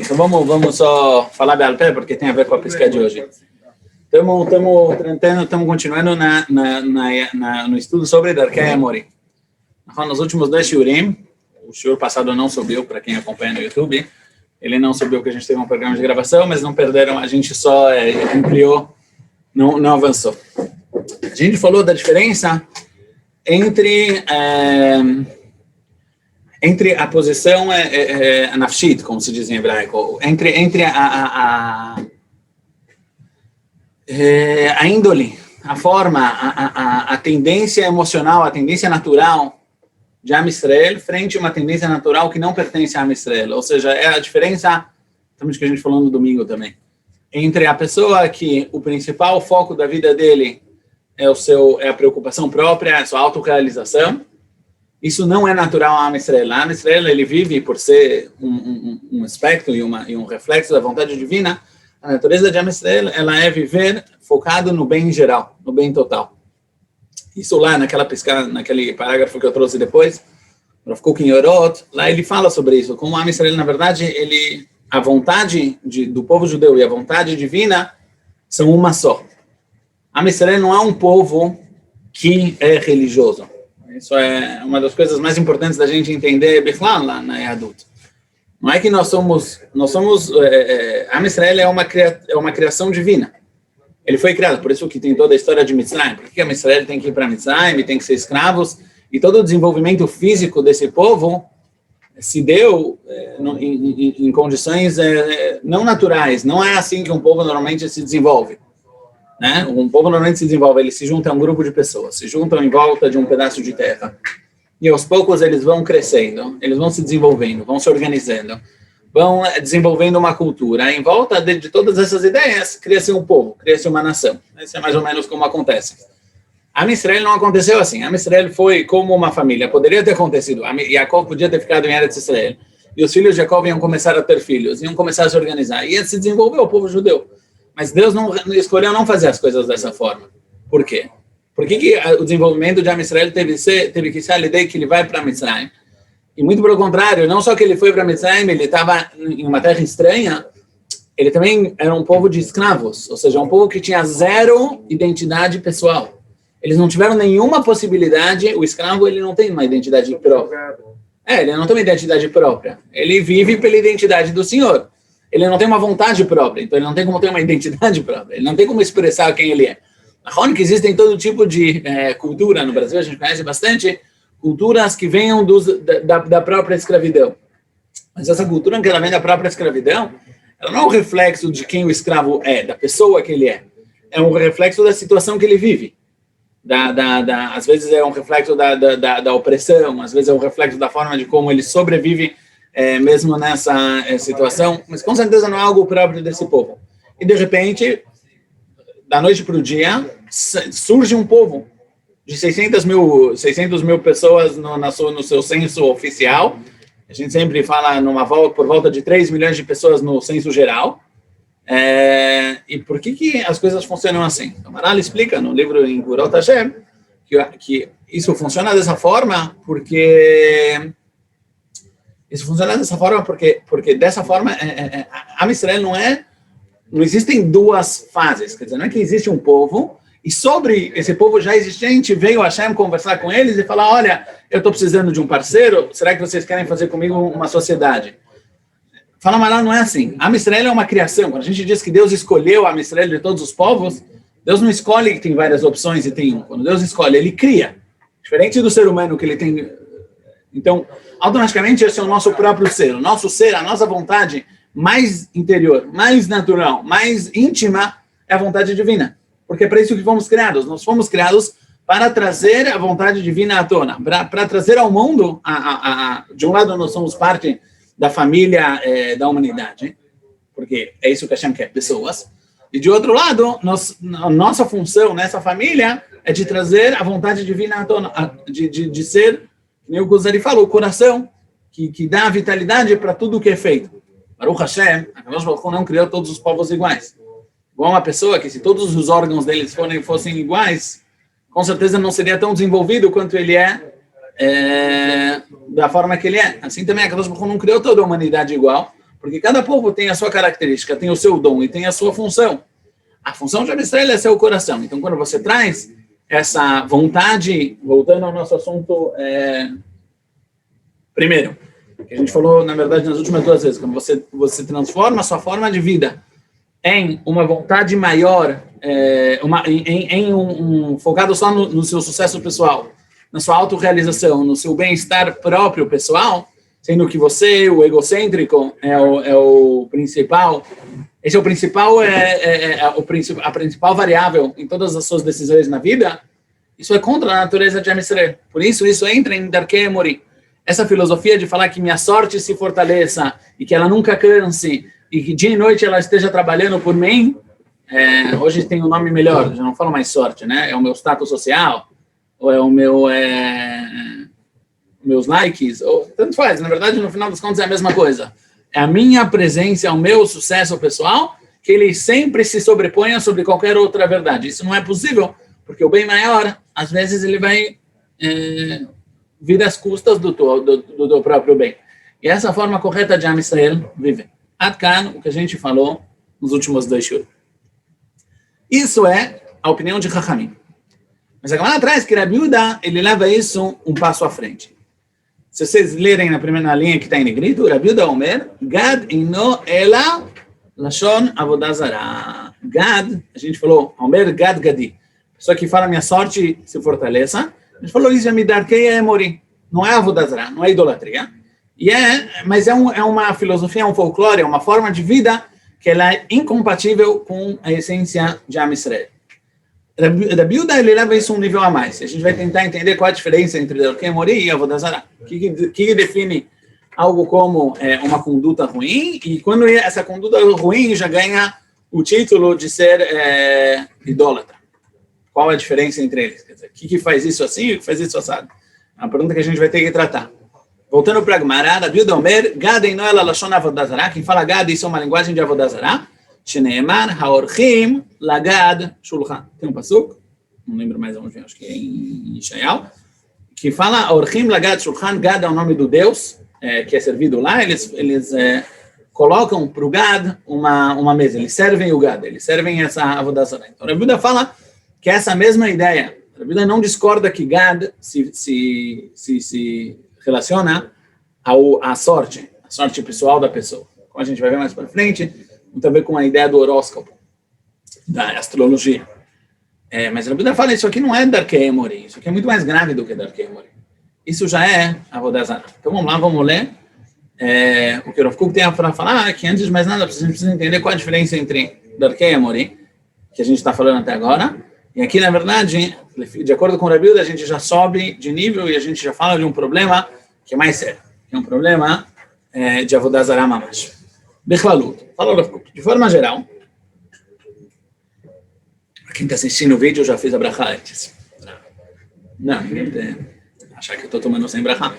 Então vamos só falar Be'al Pé, porque tem a ver com a pesquisa de hoje. Estamos continuando no estudo sobre Darkei Amorim. Nos últimos 2 shiurim, o shiur passado não subiu, para quem acompanha no YouTube, ele não subiu porque a gente teve um programa de gravação, mas não perderam, a gente só ampliou, não avançou. A gente falou da diferença entre a posição nafshit, como se diz em hebraico, entre a índole, a forma, a tendência emocional, a tendência natural de Am Israel frente a uma tendência natural que não pertence a Am Israel. Ou seja, é a diferença, estamos que a gente falou no domingo também, entre a pessoa que o principal foco da vida dele é a preocupação própria, a sua autorrealização. Isso não é natural a Am Israel. A Am Israel, ele vive por ser um aspecto e um reflexo da vontade divina. A natureza de Am Israel, ela é viver focado no bem geral, no bem total. Isso lá naquele parágrafo que eu trouxe depois, Rav Kook em Orot, lá ele fala sobre isso, como Am Israel, na verdade, a vontade do povo judeu e a vontade divina são uma só. Am Israel não é um povo que é religioso. Isso é uma das coisas mais importantes da gente entender Bechlal lá na Yahadut. Não é que nós somos Am Israel é uma criação divina. Ele foi criado, por isso que tem toda a história de Mitzrayim. Por que Am Israel tem que ir para Mitzrayim, tem que ser escravos? E todo o desenvolvimento físico desse povo se deu em condições não naturais. Não é assim que um povo normalmente se desenvolve. Né? Um povo normalmente se desenvolve, ele se junta a um grupo de pessoas, se juntam em volta de um pedaço de terra. E aos poucos eles vão crescendo, eles vão se desenvolvendo, vão se organizando, vão desenvolvendo uma cultura. Em volta de todas essas ideias, cria-se um povo, cria-se uma nação. Isso é mais ou menos como acontece. Am Israel não aconteceu assim. Am Israel foi como uma família. Poderia ter acontecido. Jacob podia ter ficado em Eretz Israel. E os filhos de Jacob iam começar a ter filhos, iam começar a se organizar. E ia se desenvolver o povo judeu. Mas Deus escolheu não fazer as coisas dessa forma. Por quê? Por que o desenvolvimento de Am Israel teve que ser a ideia que ele vai para Mitzrayim? E muito pelo contrário, não só que ele foi para Mitzrayim, ele estava em uma terra estranha, ele também era um povo de escravos, ou seja, um povo que tinha zero identidade pessoal. Eles não tiveram nenhuma possibilidade, o escravo ele não tem uma identidade própria. Ele não tem uma identidade própria. Ele vive pela identidade do Senhor. Ele não tem uma vontade própria, então ele não tem como ter uma identidade própria, ele não tem como expressar quem ele é. Na que existem todo tipo de cultura, no Brasil a gente conhece bastante, culturas que venham da própria escravidão. Mas essa cultura que ela vem da própria escravidão, ela não é um reflexo de quem o escravo é, da pessoa que ele é um reflexo da situação que ele vive. Às vezes é um reflexo da opressão, às vezes é um reflexo da forma de como ele sobrevive mesmo nessa situação, mas com certeza não é algo próprio desse povo. E de repente, da noite para o dia, surge um povo de 600 mil pessoas no seu censo oficial. A gente sempre fala por volta de 3 milhões de pessoas no censo geral. E por que as coisas funcionam assim? O Maral explica no livro em Gurot Hashem que isso funciona dessa forma porque dessa forma Am Israel não existem duas fases, quer dizer, não é que existe um povo e sobre esse povo já existente veio Hashem conversar com eles e falar, olha, eu estou precisando de um parceiro, será que vocês querem fazer comigo uma sociedade? Fala, mas lá não é assim. Am Israel é uma criação. Quando a gente diz que Deus escolheu Am Israel de todos os povos, Deus não escolhe que tem várias opções e tem um. Quando Deus escolhe, ele cria. Diferente do ser humano que ele tem. Então, automaticamente esse é o nosso próprio ser. O nosso ser, a nossa vontade mais interior, mais natural, mais íntima é a vontade divina. Porque é para isso que fomos criados. Nós fomos criados para trazer a vontade divina à tona. Para trazer ao mundo, de um lado nós somos parte da família da humanidade, porque é isso que Hashem quer, pessoas. E de outro lado, a nossa função nessa família é de trazer a vontade divina à tona, de ser, como o Guzari falou, o coração que dá a vitalidade para tudo o que é feito. Baruch Hashem, a Kadosh Baruch Hu não criou todos os povos iguais. Igual uma pessoa que, se todos os órgãos deles fossem iguais, com certeza não seria tão desenvolvido quanto ele da forma que ele é. Assim também a Kadosh Baruch Hu não criou toda a humanidade igual, Porque cada povo tem a sua característica, tem o seu dom e tem a sua função. A função de Am Yisrael é seu coração. Então, quando você traz essa vontade, voltando ao nosso assunto, primeiro, que a gente falou, na verdade, nas últimas 2 vezes, quando você transforma a sua forma de vida em uma vontade maior, focado só no seu sucesso pessoal, na sua autorrealização, no seu bem-estar próprio pessoal, sendo que você, o egocêntrico, é o principal. Esse é o principal, a principal variável em todas as suas decisões na vida. Isso é contra a natureza de Am Yisrael. Por isso entra em Darkei Emori. Essa filosofia de falar que minha sorte se fortaleça e que ela nunca canse e que dia e noite ela esteja trabalhando por mim, hoje tem um nome melhor, já não falo mais sorte, né? É o meu status social, ou é o meus likes, ou tanto faz. Na verdade, no final das contas, é a mesma coisa. É a minha presença, é o meu sucesso pessoal, que ele sempre se sobreponha sobre qualquer outra verdade. Isso não é possível, porque o bem maior, às vezes, ele vai vir às custas do próprio bem. E essa forma correta de Am Yisrael viver. Adkan, o que a gente falou nos últimos 2 shurim. Isso é a opinião de Chachamim. Mas a Gemara traz que Rabi Yehuda, ele leva isso um passo à frente. Se vocês lerem na primeira linha que está em negrito, Rabi Yehuda Omer, Gad ino ela lashon avodah zarah. Gad, a gente falou, Omer Gad Gadi. Pessoa que fala minha sorte se fortaleça. A gente falou isso, já me darkei emori. Não é avodah zarah, não é idolatria. Mas é uma filosofia, um folclore, é uma forma de vida que ela é incompatível com a essência de Am Yisrael. Rabi Yehuda, ele leva isso um nível a mais. A gente vai tentar entender qual a diferença entre Darkei Emori e avodah zarah. O que define algo como uma conduta ruim e quando essa conduta ruim já ganha o título de ser idólatra. Qual a diferença entre eles? Quer dizer, o que faz isso assim e o que faz isso assado? É uma pergunta que a gente vai ter que tratar. Voltando para a Gemara, Rabi Yehuda Omer, Gad eino ela lashon avodah zarah. Quem fala Gad, isso é uma linguagem de avodah zarah. Sheneemar haorchim lagad shulchan. Tem um pasuk, não lembro mais onde, acho que é em Yeshayahu, que fala haorchim lagad shulchan. Gad é o nome do Deus que é servido lá. Eles colocam para o Gad uma mesa. Eles servem o Gad, eles servem essa avodah zarah. Então, Rabi Yehuda fala que é essa mesma ideia. Rabi Yehuda não discorda que Gad se relaciona à sorte, a sorte pessoal da pessoa. Como a gente vai ver mais para frente, tem a ver com a ideia do horóscopo, da astrologia. Mas a Bíblia fala, isso aqui não é Darkei Emori, isso aqui é muito mais grave do que Darkei Emori. Isso já é avodah zarah. Então vamos lá, vamos ler. O que o Rav Kook tem para falar é que antes de mais nada, a gente precisa entender qual a diferença entre Darkei Emori, que a gente está falando até agora, e aqui, na verdade, de acordo com o Rabi Yehuda, a gente já sobe de nível e a gente já fala de um problema que é mais sério, que é um problema de avodah zarah mamash. Bechlalut. Falou, Rav Kook. De forma geral, quem está assistindo o vídeo já fez a brachá antes. Não, ninguém tem. Achar que eu estou tomando sem brachá.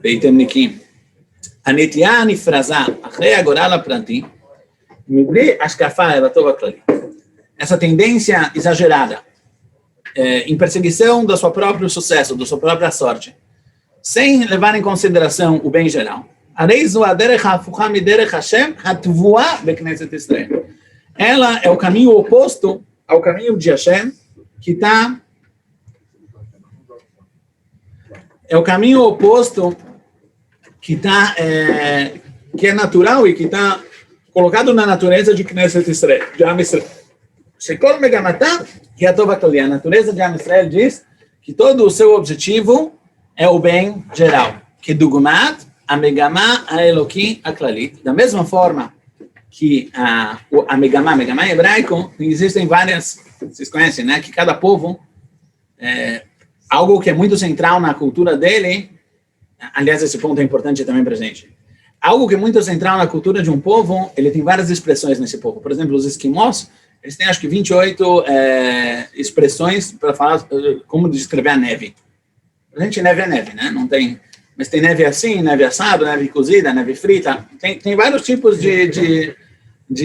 Beitem nikim. הנטייה הנפרזה אחרי הגורל הפרטי, מבלי השקפה אל הטוב הכללי. Essa tendência exagerada em perseguição do seu próprio sucesso, da sua própria sorte, sem levar em consideração o bem geral. הרי זו הדרך ההפוכה מדרך השם הטבועה בכנסת ישראל. Ela é o caminho oposto ao caminho de Hashem, que está... É o caminho oposto que é natural e que está colocado na natureza de Knesset Israel, de Am Yisrael. Shekol megamatá, que é a tova klali. A natureza de Am Yisrael diz que todo o seu objetivo é o bem geral. Que dugmat a megamá a eloki a klalit. Da mesma forma que a megamá em hebraico, existem várias, vocês conhecem, né? Que cada povo, algo que é muito central na cultura dele. Aliás, esse ponto é importante também para a gente. Algo que é muito central na cultura de um povo, ele tem várias expressões nesse povo. Por exemplo, os esquimós, eles têm acho que 28 expressões para falar como descrever a neve. A gente, neve é neve, né? Não tem... Mas tem neve assim, neve assado, neve cozida, neve frita. Tem vários tipos de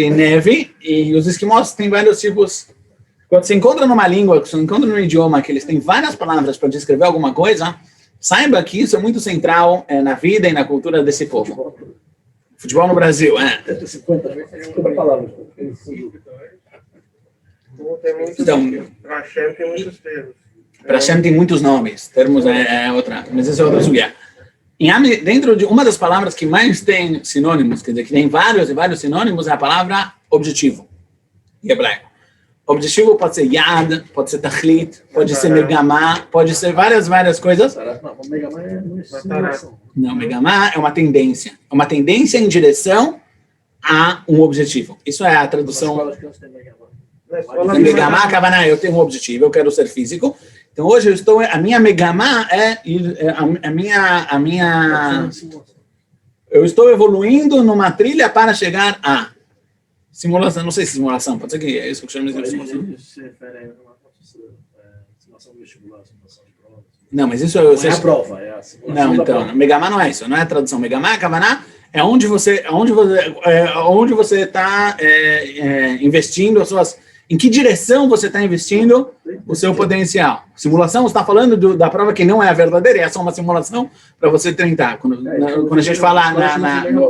neve e os esquimós têm vários tipos... Quando você encontra numa língua, quando você encontra num idioma que eles têm várias palavras para descrever alguma coisa... Saiba que isso é muito central na vida e na cultura desse povo. Futebol no Brasil, 50 palavras. Então, Para Hashem tem muitos termos. Para Hashem tem muitos nomes, termos outra, mas essa é outra sugia. Dentro de uma das palavras que mais tem sinônimos, quer dizer, que tem vários e vários sinônimos, é a palavra objetivo, em hebraico. Objetivo pode ser yad, pode ser tachlit, pode ser megamá, pode ser várias coisas. Não, megamá é simulação. Não, megamá é uma tendência em direção a um objetivo. Isso é a tradução. Megamá, kavaná, eu tenho um objetivo, eu quero ser físico. Então hoje a minha megamá eu estou evoluindo numa trilha para chegar a simulação, não sei se simulação, pode ser que é isso que chama de simulação. Simulação vestibular, simulação de prova. Não, mas isso é a prova, é a simulação. Não, então, megamá não é isso, não é a tradução. Megamá, kavaná, é onde você está investindo as suas. Em que direção você está investindo o seu potencial? Simulação, você está falando da prova que não é a verdadeira, é só uma simulação para você tentar. Quando a gente fala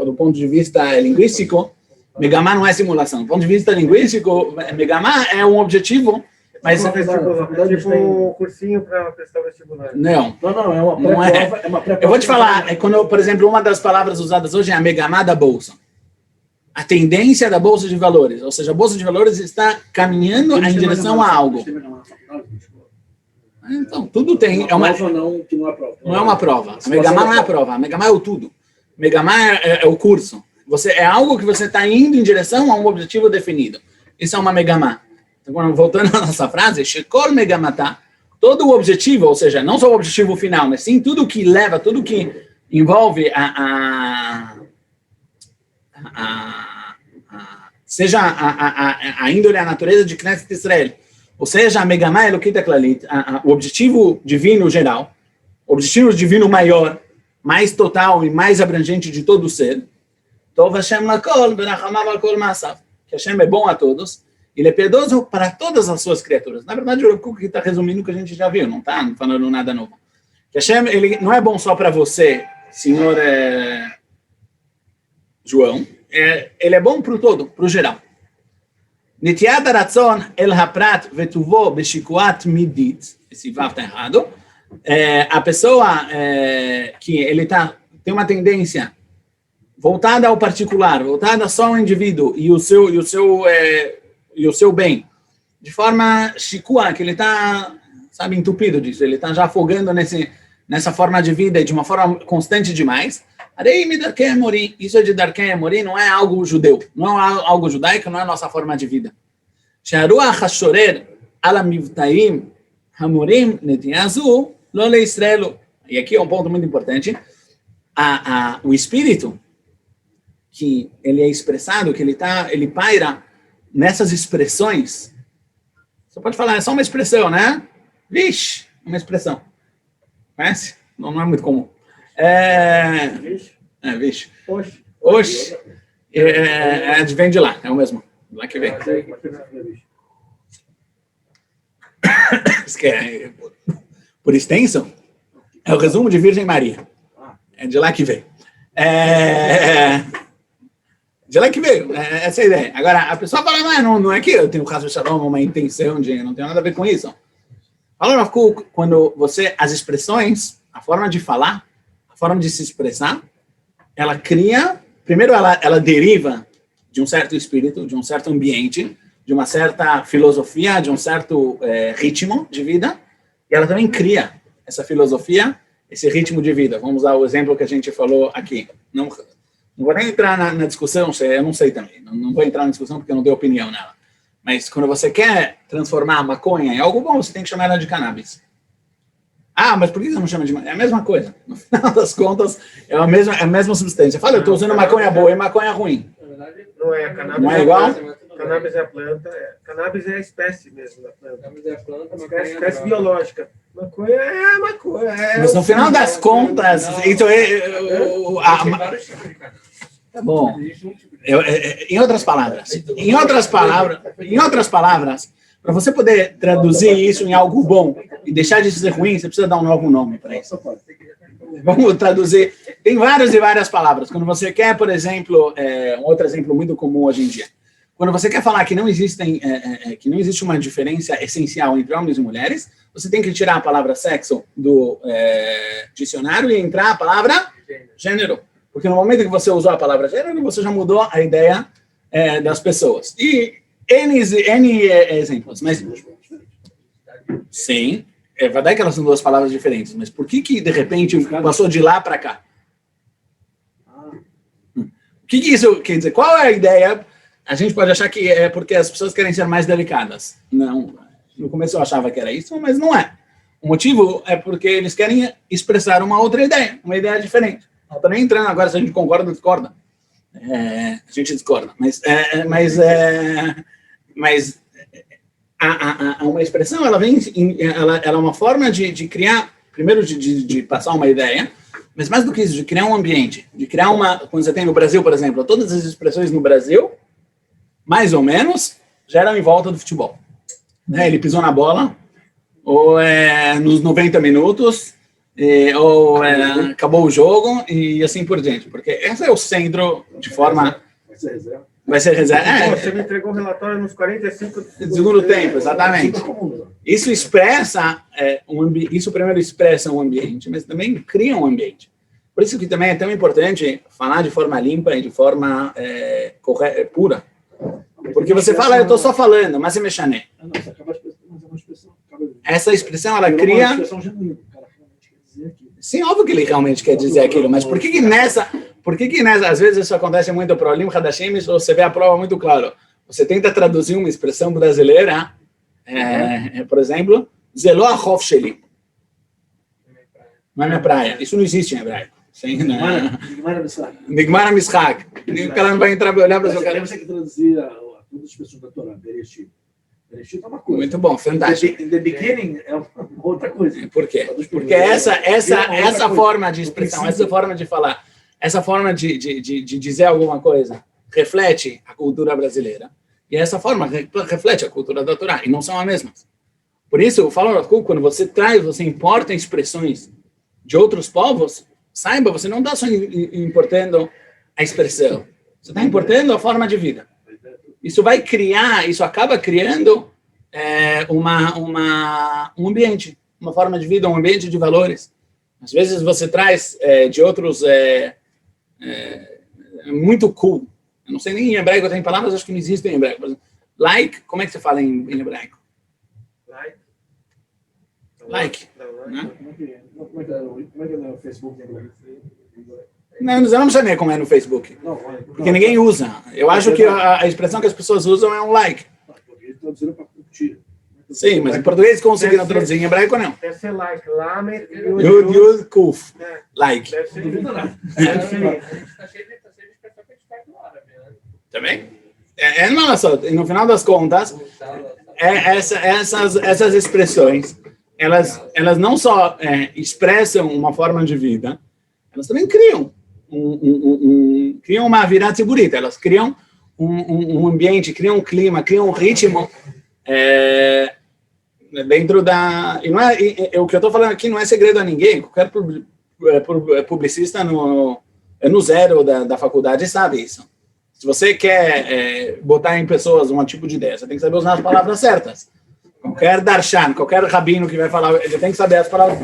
do ponto de vista linguístico, megamá não é simulação. Do ponto de vista linguístico, megamá é um objetivo, mas... Tipo um cursinho para prestar vestibular. Não, é uma pré-prova. É uma pré-prova. Eu vou te falar, quando, por exemplo, uma das palavras usadas hoje é a megamá da bolsa. A tendência da bolsa de valores, ou seja, a bolsa de valores está caminhando em direção a algo. Então, tudo tem. Não é uma prova. A megamá não é a prova. A megamá é o tudo. A megamá é o curso. É algo que você está indo em direção a um objetivo definido. Isso é uma megamá. Então, voltando à nossa frase, shekol megamatá, todo o objetivo, ou seja, não só o objetivo final, mas sim tudo que leva, tudo que envolve seja a índole, a natureza de Knesset Israel, ou seja, a megamá elokita klalit, o objetivo divino geral, o objetivo divino maior, mais total e mais abrangente de todo o ser, Tov Hashem lakol, berachamav al kol ma'asav, que Hashem é bom a todos, ele é piedoso para todas as suas criaturas. Na verdade, o Rav Kook está resumindo o que a gente já viu, não está falando nada novo. Que Hashem, ele não é bom só para você, senhor João, ele é bom para o todo, para o geral. Nitiat haratzon el haprat vetuvo beshikuat midit, esse vav está errado, a pessoa que ele tem uma tendência voltada ao particular, voltada só ao indivíduo e o seu bem, de forma shikua, que ele está, entupido disso, ele está já afogando nessa forma de vida de uma forma constante demais. Isso é de Darkei Amori, não é algo judeu, não é algo judaico, não é a nossa forma de vida. E aqui é um ponto muito importante. O espírito, que ele é expressado, que ele paira nessas expressões. Você pode falar, é só uma expressão, né? Vixe, uma expressão. Conhece? Não é muito comum. Vixe. Oxe. Vem de lá, é o mesmo. Lá que vem. Por extensão, é o resumo de Virgem Maria. É de lá que vem. De lá que veio, essa é a ideia. Agora, a pessoa fala, não é que eu tenho caso de shalom, uma intenção de... Não tem nada a ver com isso. Fala, Rav Kook, quando as expressões, a forma de falar, a forma de se expressar, ela cria... Primeiro, ela deriva de um certo espírito, de um certo ambiente, de uma certa filosofia, de um certo ritmo de vida, e ela também cria essa filosofia, esse ritmo de vida. Vamos usar o exemplo que a gente falou aqui. Não vou nem entrar na discussão, eu não sei também. Não vou entrar na discussão porque eu não tenho opinião nela. Mas quando você quer transformar a maconha em algo bom, você tem que chamar ela de cannabis. Mas por que você não chama de maconha? É a mesma coisa. No final das contas, é a mesma substância. Fala, eu estou usando maconha boa e maconha ruim. Não é, cannabis não é igual? Cannabis é a planta, cannabis é a espécie mesmo da planta. Cannabis é a planta, espécie biológica. Maconha é maconha. Mas no final das contas, isso tá bom. Em outras palavras, para você poder traduzir isso em algo bom e deixar de ser ruim, você precisa dar um novo nome para isso. Vamos traduzir Tem várias e várias palavras. Quando você quer, por exemplo, um outro exemplo muito comum hoje em dia. Quando você quer falar que não existe uma diferença essencial entre homens e mulheres, você tem que tirar a palavra sexo do dicionário e entrar a palavra gênero. Porque no momento que você usou a palavra gênero, você já mudou a ideia das pessoas. E N exemplos. Mas, sim, é verdade que elas são duas palavras diferentes, mas por que de repente passou de lá para cá? O que isso quer dizer? Qual é a ideia? A gente pode achar que é porque as pessoas querem ser mais delicadas. Não. No começo eu achava que era isso, mas não é. O motivo é porque eles querem expressar uma outra ideia, uma ideia diferente. Não estou nem entrando agora se a gente concorda ou discorda. A gente discorda. Mas uma expressão, ela é uma forma de criar, primeiro de passar uma ideia, mas mais do que isso, de criar um ambiente, de criar quando você tem no Brasil, por exemplo, todas as expressões no Brasil, mais ou menos, geram em volta do futebol. Ele pisou na bola, ou nos 90 minutos, ou acabou o jogo, e assim por diante. Porque esse é o centro de forma... Vai ser reserva. Você me entregou o relatório nos 45 do segundo tempo, exatamente. Isso expressa, isso primeiro expressa um ambiente, mas também cria um ambiente. Por isso que também é tão importante falar de forma limpa e de forma pura. Porque você fala, eu estou só falando, mas é mexané. Essa expressão, ela cria... Sim, óbvio que ele realmente quer dizer aquilo, mas por que nessa, às vezes isso acontece muito para o Olim Hadashim, ou você vê a prova muito claro. Você tenta traduzir uma expressão brasileira, por exemplo, Zelo Achof Sheli. Não é minha praia. Isso não existe em hebraico. Nigmar Mishak. O cara não vai entrar e olhar para o seu cara. Você que traduzir a todas as pessoas da Torá, Bereshit. Bereshit é uma coisa. Muito bom, fantástico. In the beginning é outra coisa. Por quê? Porque essa forma de expressão, essa forma de falar, essa forma de dizer alguma coisa reflete a cultura brasileira. E essa forma reflete a cultura da Torá. E não são as mesmas. Por isso, eu falo, quando você importa expressões de outros povos, saiba, você não está só importando a expressão. Você está importando a forma de vida. Isso acaba criando um ambiente, uma forma de vida, um ambiente de valores. Às vezes você traz de outros muito cool. Eu não sei nem em hebraico, tem palavras acho que não existem em hebraico. Por exemplo, like, como é que você fala em hebraico? Like. Né? Como é que é no Facebook? Não sei como é no Facebook. Porque ninguém usa. Eu acho que a expressão que as pessoas usam é um like. Sim, mas em português conseguiram traduzir, em hebraico não. Deve ser like. Lamed, Yud, Kuf. Like. Deve ser. Também? No final das contas, essas expressões, elas não só expressam uma forma de vida, elas também criam criam uma virada bonita, elas criam um ambiente, criam um clima, criam um ritmo dentro da... o que eu estou falando aqui não é segredo a ninguém, qualquer publicista no zero da faculdade sabe isso. Se você quer botar em pessoas um tipo de ideia, você tem que saber usar as palavras certas. Qualquer darshan, qualquer rabino que vai falar, ele tem que saber as palavras.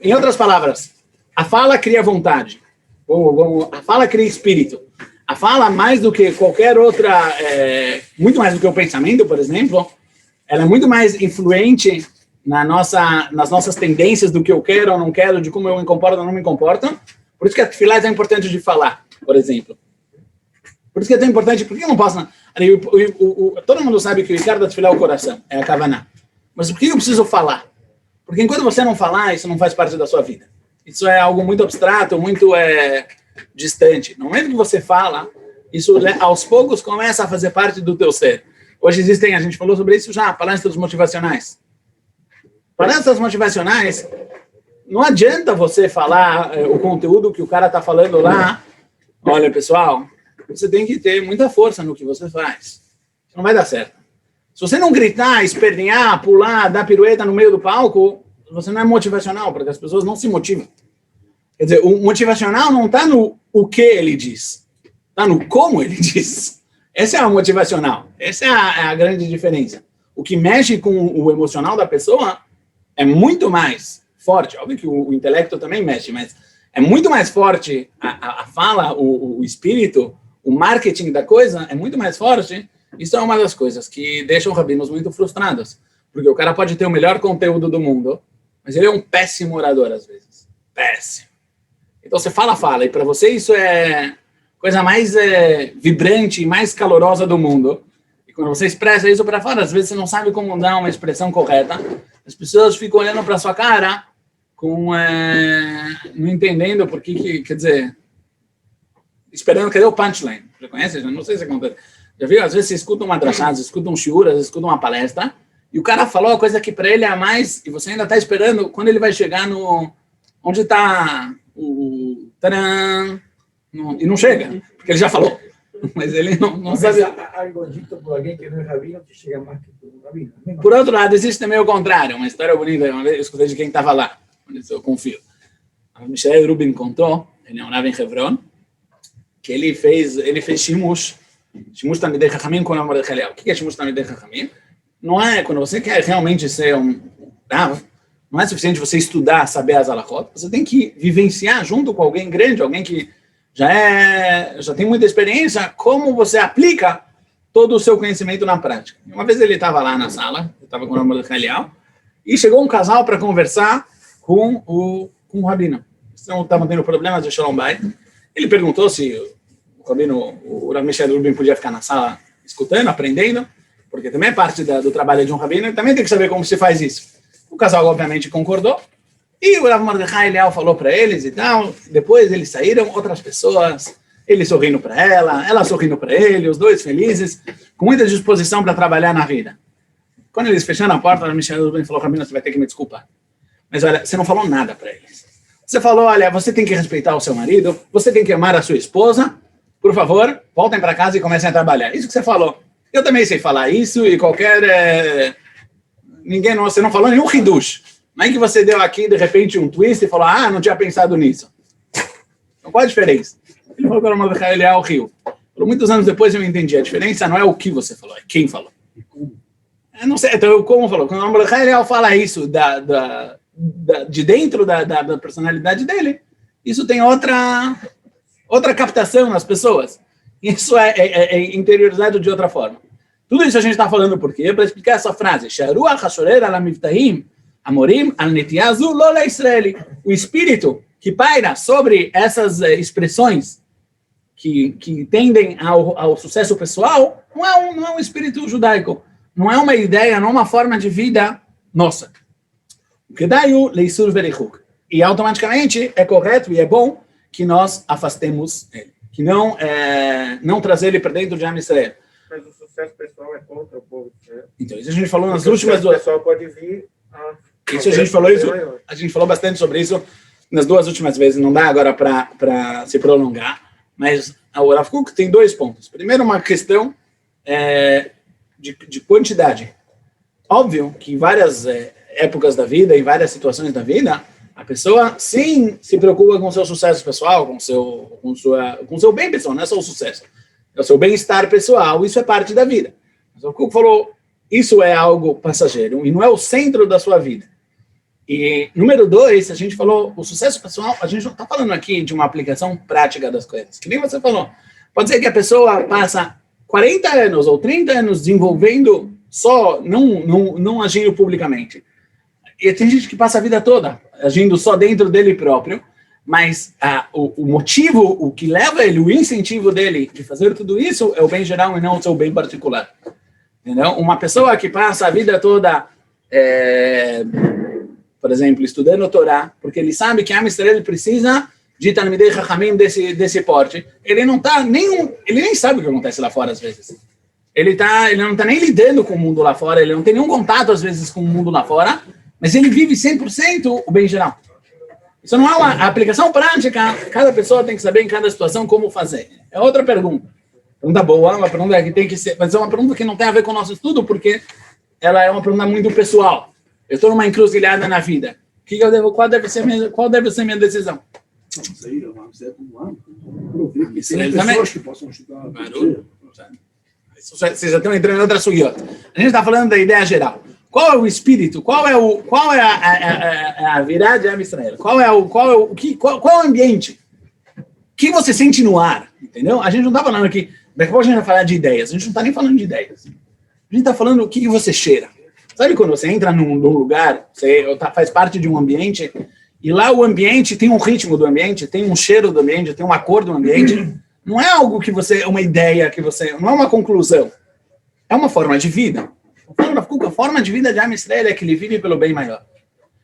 Em outras palavras, a fala cria vontade. A fala cria espírito. A fala, mais do que qualquer outra, muito mais do que o pensamento, por exemplo, ela é muito mais influente nas nossas tendências do que eu quero ou não quero, de como eu me comporto ou não me comporto. Por isso que a tefilá é tão importante de falar, por exemplo. Por isso que é tão importante, porque eu não posso... todo mundo sabe que o Ricardo da tefilá é o coração, é a kavaná. Mas por que eu preciso falar? Porque enquanto você não falar, isso não faz parte da sua vida. Isso é algo muito abstrato, muito distante. No momento que você fala, isso aos poucos começa a fazer parte do teu ser. Hoje existem, a gente falou sobre isso já, palestras motivacionais. Palestras motivacionais, não adianta você falar o conteúdo que o cara está falando lá. Olha, pessoal, você tem que ter muita força no que você faz. Isso não vai dar certo. Se você não gritar, espernear, pular, dar pirueta no meio do palco, você não é motivacional, porque as pessoas não se motivam. Quer dizer, o motivacional não está no o que ele diz, está no como ele diz. Essa é a motivacional, essa é a grande diferença. O que mexe com o emocional da pessoa é muito mais forte. Óbvio que o intelecto também mexe, mas é muito mais forte a fala, o espírito, o marketing da coisa é muito mais forte. Isso é uma das coisas que deixam rabinos muito frustrados. Porque o cara pode ter o melhor conteúdo do mundo, mas ele é um péssimo orador às vezes. Péssimo. Então você fala, e para você isso é a coisa mais vibrante, mais calorosa do mundo. E quando você expressa isso para fora, às vezes você não sabe como dar uma expressão correta. As pessoas ficam olhando para sua cara, não entendendo por que, quer dizer, esperando, cadê o punchline? Você conhece? Não sei se acontece. Já viu? Às vezes você escuta uma drachá, você escuta um shiur, você escuta uma palestra, e o cara falou a coisa que para ele é a mais, e você ainda está esperando quando ele vai chegar no... Onde está o... Tcharam, e não chega, porque ele já falou. Mas ele não sabe... Algo dito por alguém que não é rabino, que chega mais que por um rabino. Por outro lado, existe também o contrário, uma história bonita, uma vez eu escutei de quem estava lá, eu confio. A Michel Rubin contou, ele morava em Hebron, que ele fez shimush Talmidei Chachamim com o Mordechai Eliyahu. O que é shimush Talmidei Chachamim? Não é, quando você quer realmente ser não é suficiente você estudar, saber as halachot, você tem que vivenciar junto com alguém grande, alguém que já tem muita experiência, como você aplica todo o seu conhecimento na prática. Uma vez ele estava lá na sala, estava com o Mordechai Eliyahu, e chegou um casal para conversar com o rabino. Então, estavam tendo problemas de Shalom Bayit. Ele perguntou se o rabino, o Rav Michel Rubin, podia ficar na sala escutando, aprendendo, porque também é parte do trabalho de um rabino, ele também tem que saber como se faz isso. O casal, obviamente, concordou, e o Rav Mordechai Eliyahu falou para eles e tal. Depois eles saíram, outras pessoas, ele sorrindo para ela sorrindo para ele, os dois felizes, com muita disposição para trabalhar na vida. Quando eles fecharam a porta, o Rav Michel Rubin falou: rabino, você vai ter que me desculpar. Mas olha, você não falou nada para eles. Você falou: olha, você tem que respeitar o seu marido, você tem que amar a sua esposa, por favor, voltem para casa e comecem a trabalhar. Isso que você falou. Eu também sei falar isso e qualquer... Você não falou nenhum hidush. Não é que você deu aqui, de repente, um twist e falou: não tinha pensado nisso. Então, qual a diferença? Ele falou para o Mordechai Eliyahu Rio. Por muitos anos depois eu entendi. A diferença não é o que você falou, é quem falou. Eu não sei, então, como falou? Quando o Mordechai Eliyahu fala isso de dentro da personalidade dele, isso tem outra captação nas pessoas. Isso é interiorizado de outra forma. Tudo isso a gente está falando por quê? Para explicar essa frase. O espírito que paira sobre essas expressões que tendem ao sucesso pessoal não é um espírito judaico. Não é uma ideia, não é uma forma de vida nossa. E automaticamente é correto e é bom que nós afastemos ele. Que não trazer ele para dentro de Am Israel. Mas o sucesso pessoal é contra o povo, né? Então, isso a gente falou nas últimas duas... O pessoal pode vir Isso a gente falou bastante sobre isso nas duas últimas vezes, não dá agora para se prolongar, mas o Rav Kook tem 2 pontos. Primeiro, uma questão de quantidade. Óbvio que em várias épocas da vida, em várias situações da vida, a pessoa sim se preocupa com o seu sucesso pessoal, com o seu bem pessoal, não é só o sucesso. É o seu bem-estar pessoal, isso é parte da vida. Mas o Kook falou, isso é algo passageiro e não é o centro da sua vida. E número 2, a gente falou, o sucesso pessoal, a gente não está falando aqui de uma aplicação prática das coisas, que nem você falou. Pode ser que a pessoa passa 40 anos ou 30 anos desenvolvendo só, não agindo publicamente. E tem gente que passa a vida toda agindo só dentro dele próprio, mas o motivo, o que leva ele, o incentivo dele de fazer tudo isso é o bem geral e não o seu bem particular. Entendeu? Uma pessoa que passa a vida toda, por exemplo, estudando Torá, porque ele sabe que a Am Israel precisa de Talmidei Chachamim desse porte, ele nem sabe o que acontece lá fora às vezes. Ele não está nem lidando com o mundo lá fora, ele não tem nenhum contato às vezes com o mundo lá fora, mas ele vive 100% o bem geral. Isso não é uma aplicação prática, cada pessoa tem que saber em cada situação como fazer. É outra pergunta. Pergunta boa, uma pergunta que tem que ser, mas é uma pergunta que não tem a ver com o nosso estudo, porque ela é uma pergunta muito pessoal. Eu estou numa encruzilhada na vida. Qual deve ser minha decisão? Isso aí é uma prover que Israel tem também. pessoas que possam estudar. Vocês já estão entrando em outra sugiota. A gente está falando da ideia geral. Qual é o espírito? Qual é a virada de Am Israel? Qual é o ambiente? O que você sente no ar? Entendeu? A gente não está falando aqui. Daqui a pouco a gente vai falar de ideias. A gente não está nem falando de ideias. A gente está falando o que você cheira. Sabe quando você entra num lugar, você faz parte de um ambiente, e lá o ambiente tem um ritmo do ambiente, tem um cheiro do ambiente, tem uma cor do ambiente. Não é algo que você, uma ideia que você, não é uma conclusão. É uma forma de vida. A forma de vida de Am Israel é que ele vive pelo bem maior.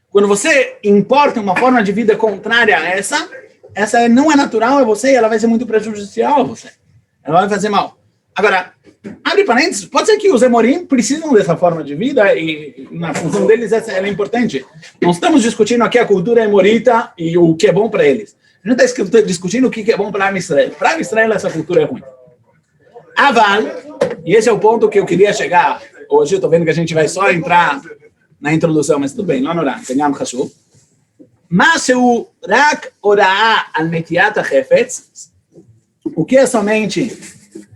Quando você importa uma forma de vida contrária a essa não é natural a você, ela vai ser muito prejudicial a você. Ela vai fazer mal. Agora, abre parênteses, pode ser que os Emorim precisam dessa forma de vida e na função deles ela é importante. Não estamos discutindo aqui a cultura emorita e o que é bom para eles. A gente está discutindo o que é bom para Am Israel. Para Am Israel essa cultura é ruim. Aval, e esse é o ponto que eu queria chegar. Hoje eu estou vendo que a gente vai só entrar na introdução, mas tudo bem, não nora, tem גם חשוב. מה שהוא רק הוראה על נטיית החפץ, o que é somente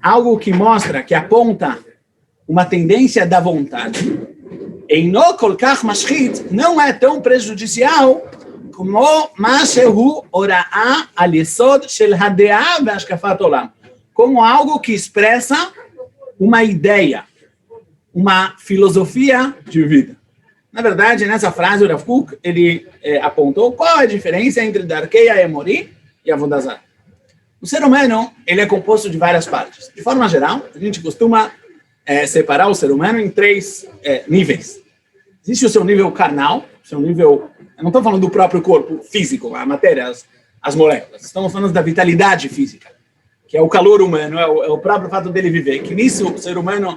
algo que mostra, que aponta uma tendência da vontade, אינו כל כך משחית, não é tão prejudicial כמו מה שהוא הוראה על יסוד של הדעה והשקפת עולם, como algo que expressa uma ideia, uma filosofia de vida. Na verdade, nessa frase, o Rav Kook, ele apontou qual é a diferença entre Darkei Emori e Avodah Zarah. O ser humano, ele é composto de várias partes. De forma geral, a gente costuma separar o ser humano em 3 níveis. Existe o seu nível carnal, seu nível... Eu não estou falando do próprio corpo físico, a matéria, as moléculas. Estamos falando da vitalidade física, que é o calor humano, é o próprio fato dele viver. Que nisso, o ser humano...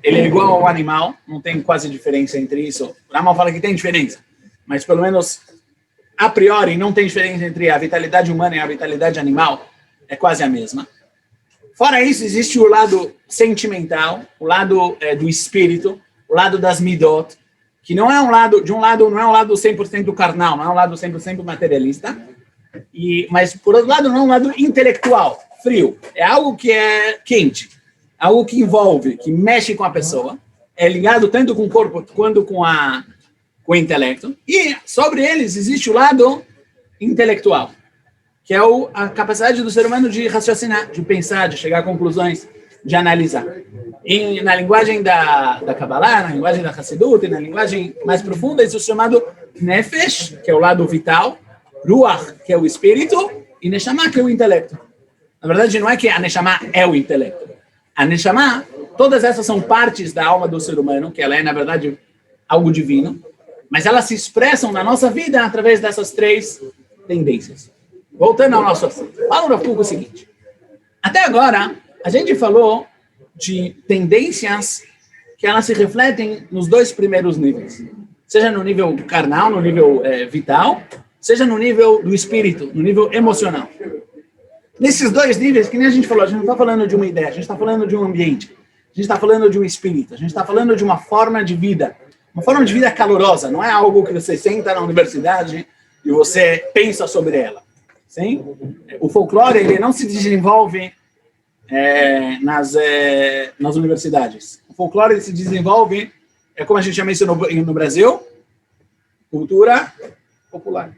ele é igual ao animal, não tem quase diferença entre isso. O Rambam fala que tem diferença, mas pelo menos a priori não tem diferença entre a vitalidade humana e a vitalidade animal, é quase a mesma. Fora isso, existe o lado sentimental, o lado do espírito, o lado das midot, que não é um lado 100% carnal, não é um lado 100% materialista, mas por outro lado não é um lado intelectual, frio, é algo que é quente. Algo que envolve, que mexe com a pessoa, é ligado tanto com o corpo quanto com o intelecto. E sobre eles existe o lado intelectual, que é a capacidade do ser humano de raciocinar, de pensar, de chegar a conclusões, de analisar. E na linguagem da Kabbalah, na linguagem da Hassidut, na linguagem mais profunda, isso é chamado Nefesh, que é o lado vital, Ruach, que é o espírito, e Neshama, que é o intelecto. Na verdade, não é que a Neshama é o intelecto. A Neshama, todas essas são partes da alma do ser humano, que ela é, na verdade, algo divino, mas elas se expressam na nossa vida através dessas 3 tendências. Voltando ao nosso assunto. Fala o Rav Kook o seguinte. Até agora, a gente falou de tendências que elas se refletem nos 2 primeiros níveis. Seja no nível carnal, no nível vital, seja no nível do espírito, no nível emocional. Nesses 2 níveis, que nem a gente falou, a gente não está falando de uma ideia, a gente está falando de um ambiente, a gente está falando de um espírito, a gente está falando de uma forma de vida calorosa, não é algo que você senta na universidade e você pensa sobre ela. Sim? O folclore, ele não se desenvolve nas universidades. O folclore ele se desenvolve, como a gente já mencionou no Brasil, cultura popular.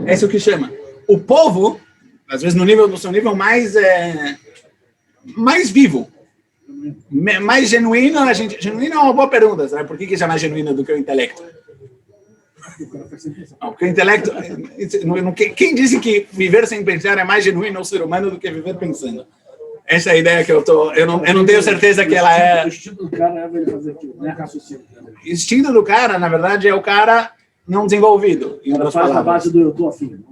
É isso que chama. O povo, às vezes no seu nível mais vivo, mais genuíno, genuíno é uma boa pergunta, sabe? Por que é mais genuíno do que o intelecto? Não, porque o intelecto, quem disse que viver sem pensar é mais genuíno ao ser humano do que viver pensando? Essa é a ideia que eu não tenho certeza que ela é... O instinto do cara é ele fazer aquilo, não é raciocínio. O instinto do cara, na verdade, é o cara não desenvolvido. Em outras palavras. Faz na base do eu tô afim.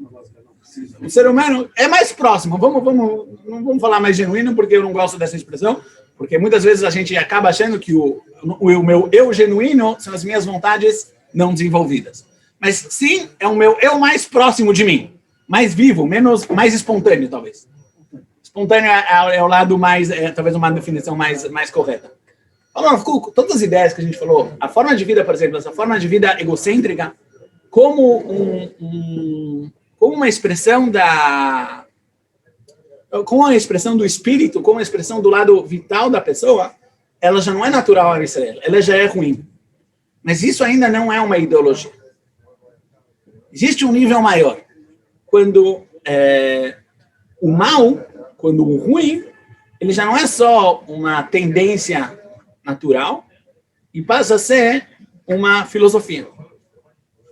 O ser humano é mais próximo. Não vamos falar mais genuíno, porque eu não gosto dessa expressão, porque muitas vezes a gente acaba achando que o meu eu genuíno são as minhas vontades não desenvolvidas. Mas sim, é o meu eu mais próximo de mim, mais vivo, mais espontâneo, talvez. Espontâneo é o lado mais, talvez uma definição mais correta. Falando, todas as ideias que a gente falou, a forma de vida, por exemplo, essa forma de vida egocêntrica, como como uma expressão como a expressão do espírito, como a expressão do lado vital da pessoa, ela já não é natural a Israel, ela já é ruim. Mas isso ainda não é uma ideologia. Existe um nível maior. Quando o mal, quando o ruim, ele já não é só uma tendência natural e passa a ser uma filosofia.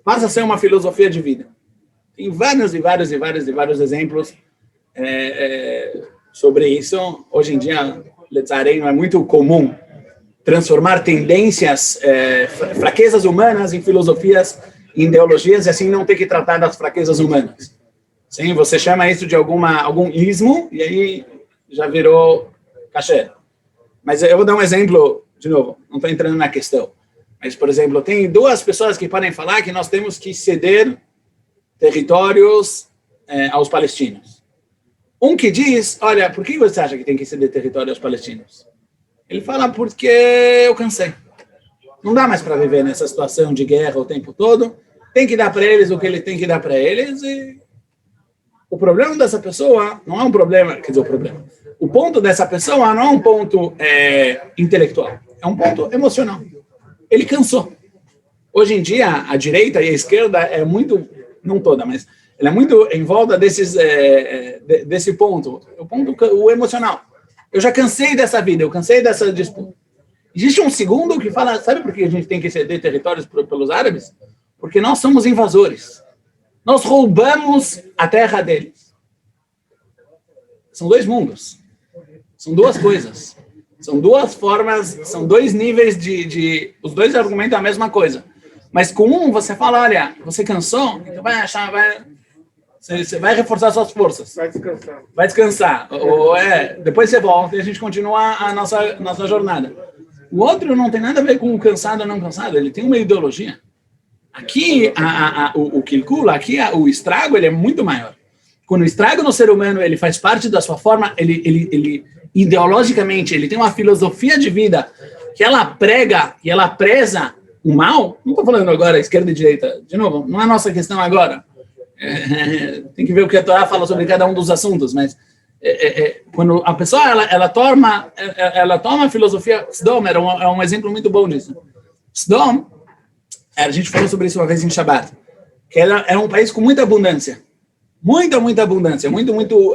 Passa a ser uma filosofia de vida. Tem vários exemplos sobre isso. Hoje em dia, não é muito comum transformar tendências, fraquezas humanas em filosofias, em ideologias, e assim não ter que tratar das fraquezas humanas. Sim, você chama isso de algum ismo, e aí já virou caché. Mas eu vou dar um exemplo, de novo, não estou entrando na questão. Mas, por exemplo, tem duas pessoas que podem falar que nós temos que ceder territórios aos palestinos. Um que diz, olha, por que você acha que tem que ceder território aos palestinos? Ele fala, porque eu cansei. Não dá mais para viver nessa situação de guerra o tempo todo. Tem que dar para eles o que ele tem que dar para eles. E o problema dessa pessoa não é um problema, quer dizer, o ponto dessa pessoa não é um ponto intelectual, é um ponto emocional. Ele cansou. Hoje em dia, a direita e a esquerda é muito, não toda, mas ela é muito em volta desse ponto, o emocional. Eu já cansei dessa vida, eu cansei dessa disputa. Existe um segundo que fala, sabe por que a gente tem que ceder territórios pelos árabes? Porque nós somos invasores. Nós roubamos a terra deles. São dois mundos. São duas coisas. São duas formas, são dois níveis os dois argumentam a mesma coisa. Mas com um, você fala, olha, você cansou, então você vai reforçar suas forças. Vai descansar. Depois você volta e a gente continua a nossa jornada. O outro não tem nada a ver com o cansado ou não cansado, ele tem uma ideologia. Aqui, o kilkul, aqui o estrago, ele é muito maior. Quando o estrago no ser humano, ele faz parte da sua forma, ele ideologicamente, ele tem uma filosofia de vida que ela prega e ela preza o mal. Não estou falando agora esquerda e direita, de novo, não é a nossa questão agora. Tem que ver o que a Torá fala sobre cada um dos assuntos, mas quando a pessoa ela toma a filosofia, Sdom é um exemplo muito bom disso. Sdom, a gente falou sobre isso uma vez em Shabbat, que era um país com muita abundância, muita abundância, muito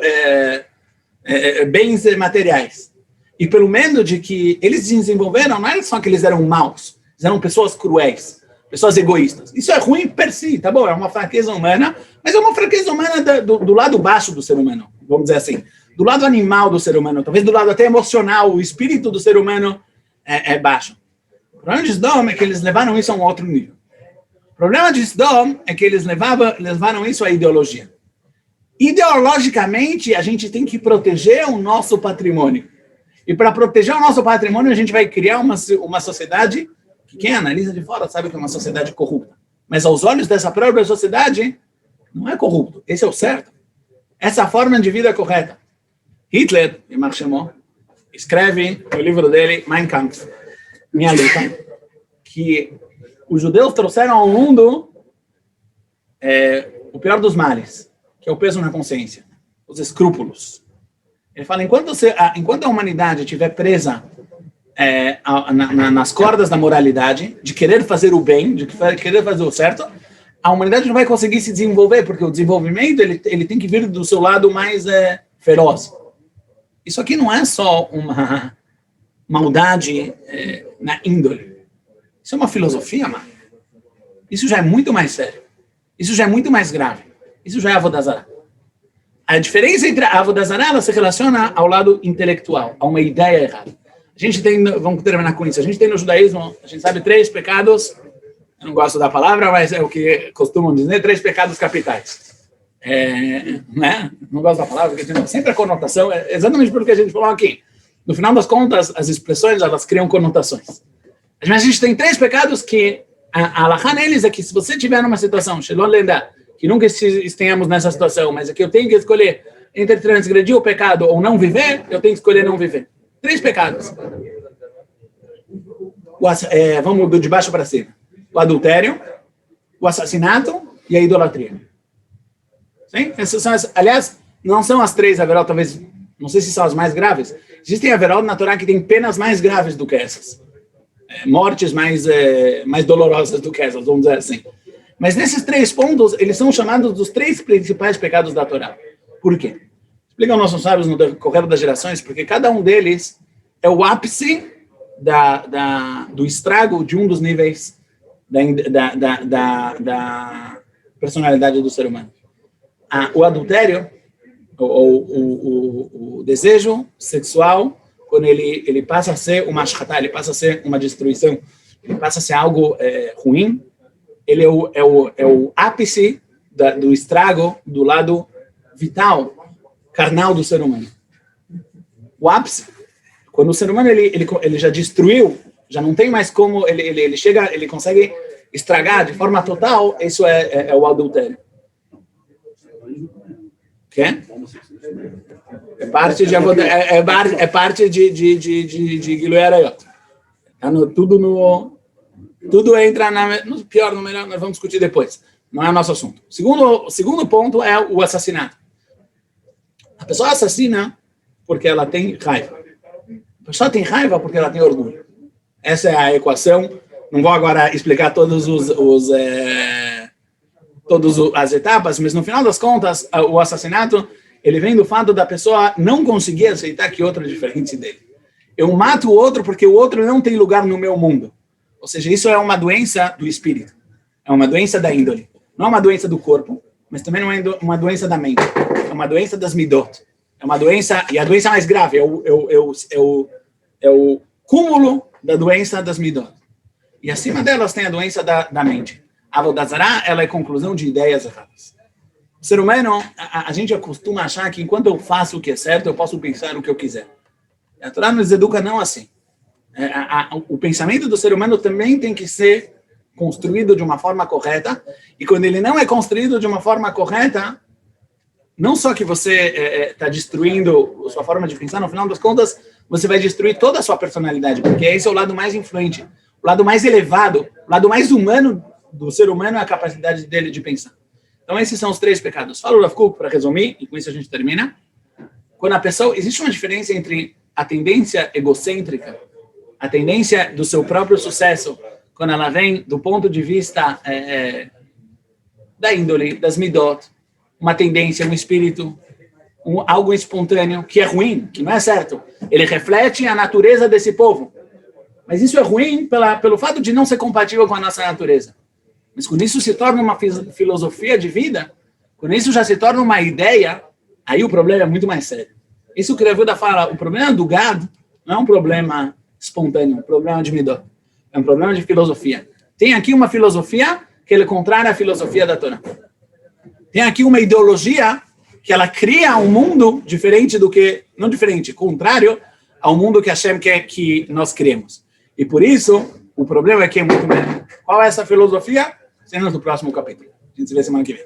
bens materiais. E pelo menos de que eles desenvolveram, não era só que eles eram maus, eles eram pessoas cruéis, pessoas egoístas. Isso é ruim per si, tá bom? É uma fraqueza humana, mas é uma fraqueza humana do lado baixo do ser humano, vamos dizer assim. Do lado animal do ser humano, talvez do lado até emocional, o espírito do ser humano é baixo. O problema de Sdom é que eles levaram isso a um outro nível. O problema de Sdom é que eles levaram isso à ideologia. Ideologicamente, a gente tem que proteger o nosso patrimônio. E para proteger o nosso patrimônio, a gente vai criar uma sociedade que quem analisa de fora sabe que é uma sociedade corrupta. Mas aos olhos dessa própria sociedade, não é corrupto. Esse é o certo. Essa forma de vida é correta. Hitler, Ymar Shemo, escreve no livro dele, Mein Kampf, Minha Luta, que os judeus trouxeram ao mundo o pior dos males, que é o peso na consciência, os escrúpulos. Ele fala, enquanto a humanidade estiver presa nas cordas da moralidade, de querer fazer o bem, de querer fazer o certo, a humanidade não vai conseguir se desenvolver, porque o desenvolvimento ele tem que vir do seu lado mais feroz. Isso aqui não é só uma maldade na índole. Isso é uma filosofia, mano. Isso já é muito mais sério. Isso já é muito mais grave. Isso já é Avodah Zarah. A diferença entre a Avodah Zarah, ela se relaciona ao lado intelectual, a uma ideia errada. A gente tem, vamos terminar com isso, a gente tem no judaísmo, a gente sabe 3 pecados, eu não gosto da palavra, mas é o que costumam dizer, 3 pecados capitais. Né? Não gosto da palavra, porque sempre a conotação, é exatamente pelo que a gente falou aqui. No final das contas, as expressões, elas criam conotações. Mas a gente tem 3 pecados que a halakha neles é que se você tiver numa situação, Shelon Lenda, que nunca estejamos nessa situação, mas é que eu tenho que escolher entre transgredir o pecado ou não viver, eu tenho que escolher não viver. 3 pecados. Vamos de baixo para cima. O adultério, o assassinato e a idolatria. Sim? Essas são aliás, não são as 3 averot, talvez, não sei se são as mais graves. Existem averot na Torá que têm penas mais graves do que essas. Mortes mais dolorosas do que essas, vamos dizer assim. Mas nesses 3 pontos, eles são chamados dos 3 principais pecados da Torá. Por quê? Explicam nossos sábios no decorrer das gerações, porque cada um deles é o ápice do estrago de um dos níveis da personalidade do ser humano. O adultério, o desejo sexual, quando ele passa a ser uma shchatá, ele passa a ser uma destruição, ele passa a ser algo ruim, ele é o ápice do estrago do lado vital, carnal do ser humano. O ápice, quando o ser humano ele já destruiu, já não tem mais como, ele consegue estragar de forma total, isso é o adultério. Que? É parte de Gilui Arayot. Tudo entra no pior, no melhor, nós vamos discutir depois. Não é o nosso assunto. O segundo ponto é o assassinato. A pessoa assassina porque ela tem raiva. A pessoa tem raiva porque ela tem orgulho. Essa é a equação. Não vou agora explicar todas as etapas, mas no final das contas, o assassinato, ele vem do fato da pessoa não conseguir aceitar que outro é diferente dele. Eu mato o outro porque o outro não tem lugar no meu mundo. Ou seja, isso é uma doença do espírito. É uma doença da índole. Não é uma doença do corpo, mas também não é uma doença da mente. É uma doença das midot. É uma doença, e a doença mais grave é o cúmulo da doença das midot. E acima delas tem a doença da mente. A Avodah Zará, ela é conclusão de ideias erradas. O ser humano, a gente acostuma achar que enquanto eu faço o que é certo, eu posso pensar o que eu quiser. A Torá nos educa não assim. O pensamento do ser humano também tem que ser construído de uma forma correta, e quando ele não é construído de uma forma correta, não só que você está destruindo a sua forma de pensar, no final das contas, você vai destruir toda a sua personalidade, porque esse é o lado mais influente, o lado mais elevado, o lado mais humano do ser humano é a capacidade dele de pensar. Então, esses são os 3 pecados. Fala o Rav Kook para resumir, e com isso a gente termina. Quando a pessoa... Existe uma diferença entre a tendência egocêntrica, a tendência do seu próprio sucesso, quando ela vem do ponto de vista da índole, das midot, uma tendência, um espírito, algo espontâneo, que é ruim, que não é certo. Ele reflete a natureza desse povo. Mas isso é ruim pelo fato de não ser compatível com a nossa natureza. Mas quando isso se torna uma filosofia de vida, quando isso já se torna uma ideia, aí o problema é muito mais sério. Isso que a Ravuda fala, o problema do gado não é um problema espontâneo, um problema de midot. É um problema de filosofia. Tem aqui uma filosofia que é contrária à filosofia da Torá. Tem aqui uma ideologia que ela cria um mundo diferente do que, não diferente, contrário ao mundo que Hashem quer que nós criemos. E por isso, o problema é que é muito melhor. Qual é essa filosofia? Cenas do próximo capítulo. A gente se vê semana que vem.